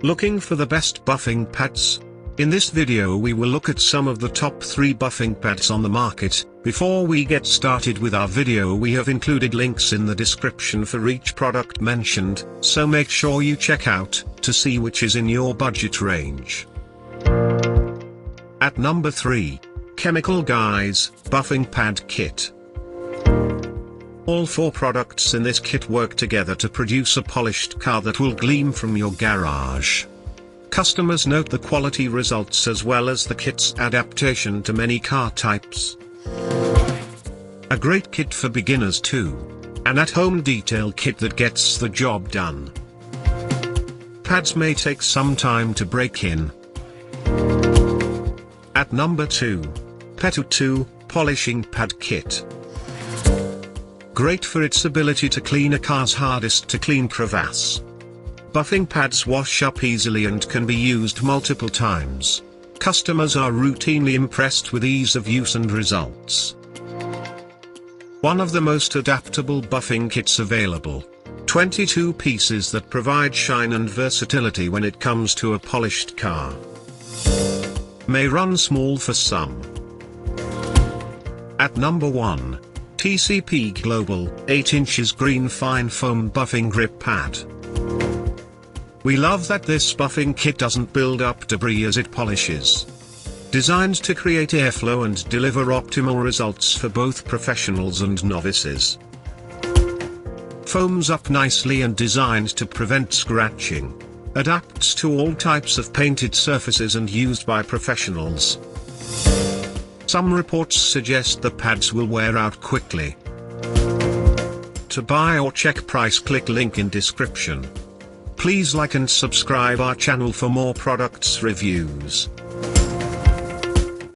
Looking for the best buffing pads? In this video we will look at some of the top 3 buffing pads on the market. Before we get started with our video, we have included links in the description for each product mentioned, so make sure you check out, to see which is in your budget range. At number 3. Chemical Guys Buffing Pad Kit. All 4 products in this kit work together to produce a polished car that will gleam from your garage. Customers note the quality results as well as the kit's adaptation to many car types. A great kit for beginners too. An at-home detail kit that gets the job done. Pads may take some time to break in. At number 2. Petutu Polishing Pad Kit. Great for its ability to clean a car's hardest to clean crevasse. Buffing pads wash up easily and can be used multiple times. Customers are routinely impressed with ease of use and results. One of the most adaptable buffing kits available. 22 pieces that provide shine and versatility when it comes to a polished car. May run small for some. At number 1. TCP Global 8 inches Green Fine Foam Buffing Grip Pad. We love that this buffing kit doesn't build up debris as it polishes. Designed to create airflow and deliver optimal results for both professionals and novices. Foams up nicely and designed to prevent scratching. Adapts to all types of painted surfaces and used by professionals. Some reports suggest the pads will wear out quickly. To buy or check price, click link in description. Please like and subscribe our channel for more products reviews.